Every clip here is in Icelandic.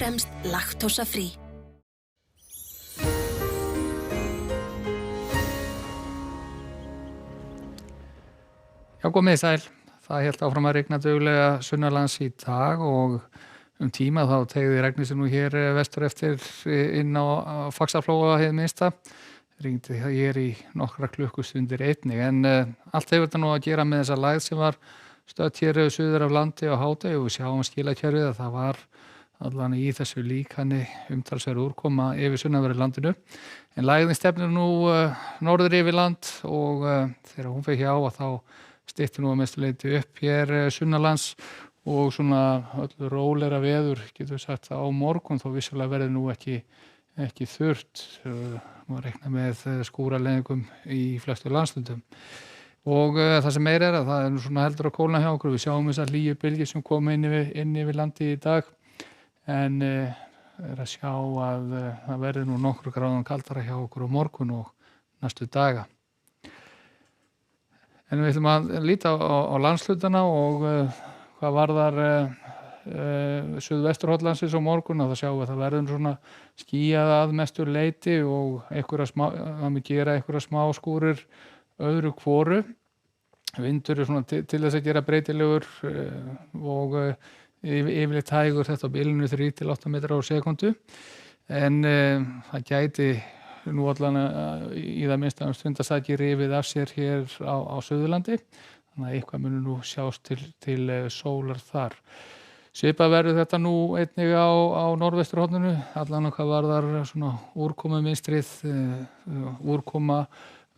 fremst laktósafrí. Já, komið sæl. Það hélt áfram að rigna duglega sunnanlands í dag og tíma þá teygði regnið sem nú hér vestur eftir inn á Faxaflóa hið minnsta. Rigndi hér í nokkra klukkustundir einnig en allt hefur þetta nú að gera með þessa lægð sem var stödd hér suður af landi á hádegi og við sjáum skilakerfið að það var allan í þessu líkani umtalsverð úrkoma yfir sunnanverðu landinu. En lægðin stefnir nú norður yfir land og þegar hún fer hjá að þá styttir nú að mestu leyti upp hér sunnanlands og svona öllu rólegra veður getur við sagt á morgun þó vissulega verður nú ekki þurrt. Maður reikna með skúraleiðingum í flestu landshlutum. Og það sem meira að það nú svona heldur að kólna hjá okkur. Við sjáum þess að hlýju bylgju sem kom inn yfir landi í dag en að sjá að það verður nú nokkru gráðum kaldara hjá okkur á morgun og næstu daga. En við ætlum að líta á landshlutana og hvað varðar suðvesturhornlandsins á morgun og það sjáum við að það verður svona skýjað að mestu leyti og það mun gera einhverja smá skúrir öðru hvoru. Vindur svona til þess að gera breytilegur og yfirleitt hægur þetta á bilinu 3 til 8 metrar á sekúndu en það gæti nú allan í það minnsta stundasæki rifið af sér hér á Suðurlandi þannig að eitthvað muni nú sjást til sólar þar. Svipað verður þetta nú einnig á norðvesturhorninu allan hvað varðar svona úrkomuminstrið úrkoma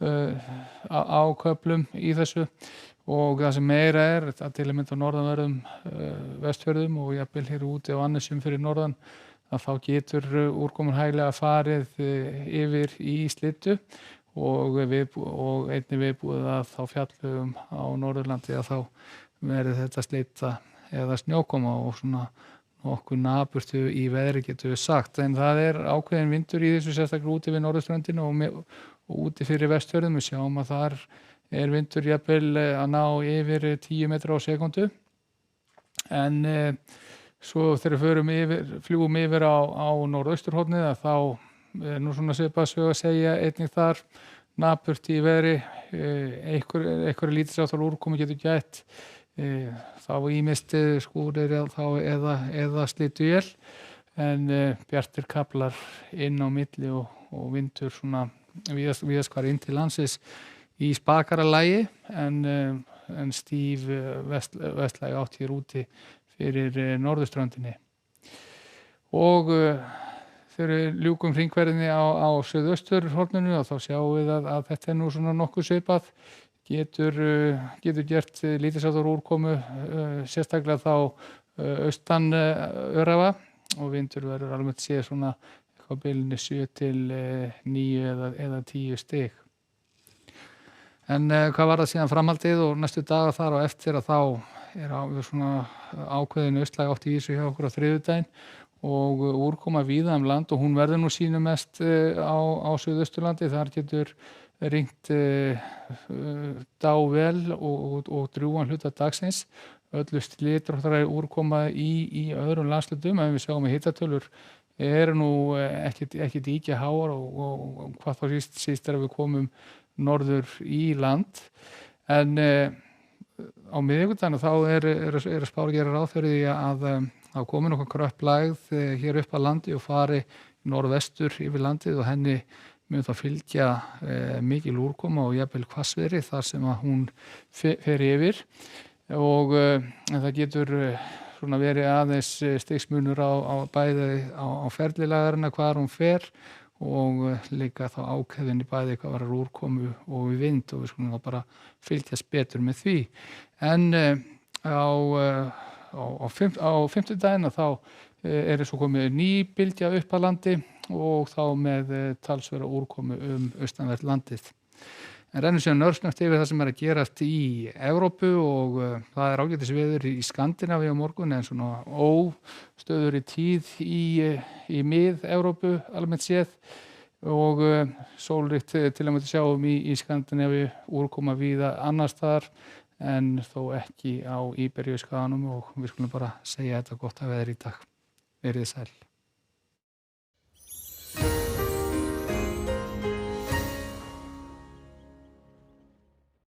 á köflum í þessu og það sem meira að til að mynda á norðanverðum Vestfjörðum og jafnvel hér úti á Annesjum fyrir norðan að þá getur úrkomun hæglega farið yfir í slyddu og einnig viðbúið að þá fjallvegum á Norðurlandi að þá verður þetta slydda eða snjókoma og svona nokkuð napurtu í veðri getur við sagt en það ákveðin vindur í þessu sérstaklega úti við norðurströndina og úti fyrir Vestfjörðum. Við sjáum að þar vindur jafnvel að ná yfir 10 metra á sekúndu en svo þegar fljúum yfir á norðausturhornið að þá nú svona svipað sög að segja einnig þar napurt í veðri einhverju lítilsháttar úrkomu getur gætt þá ýmist skúrir eða slydduél en bjartir kaflar inn á milli og vindur svona víðast hvar inn til landsins í spakara lagi en stíf vestlæg átt hér úti fyrir norðurströndinni. Og þegar við ljúkum hringferðinni á suðausturhorninu og þá sjáum við að þetta nú svona nokkuð svipað getur gert lítilsháttar úrkomu sérstaklega þá austan Öræfa og vindur verður almennt séð svona á bilinu 7 til 9 eða 10 stig. En hvað var það síðan framhaldið og næstu daga þar á eftir að þá svona ákveðin austlæg átt í þessu hjá okkur á þriðjudaginn og úrkoma víða land og hún verður nú sínu mest á Suðausturlandi. Þar getur rignt dável og drjúgan hluta dagsins. Öllu slitróttari úrkoma í öðrum landshlutum en við sjáum að hitatölur nú ekkert íkja háar og hvað þá síst að við komum norður í land en á miðvikudaginn þá að spár gera ráð fyrir því að komi nokkuð kröpp lægð hér upp að landi og fari norðvestur yfir landið og henni mun þá fylgja mikil úrkoma og jafnvel hvassviðri þar sem að hún fer yfir og það getur svona verið aðeins stigsmunur á bæði á ferlilagarna hvar hún fer og líka þá ákveðin í bæði hvað var úrkomu og vind og við skulum þá bara fylgjast betur með því. En á fimmtudaginn þá svo komið ný bylgja upp að landi og þá með talsverða úrkomu austanvert landið. En rennur síðan örsnöggt yfir það sem að gerast í Evrópu og það ágætis veður í Skandinavíu á morgun en svona óstöður í tíð í mið-Evrópu almennt séð og sólríkt til að sjá í Skandinavíu úrkoma víða annars staðar en þó ekki á Íberíuskaganum og við skulum bara segja þetta gott að veður í dag. Verið sæl.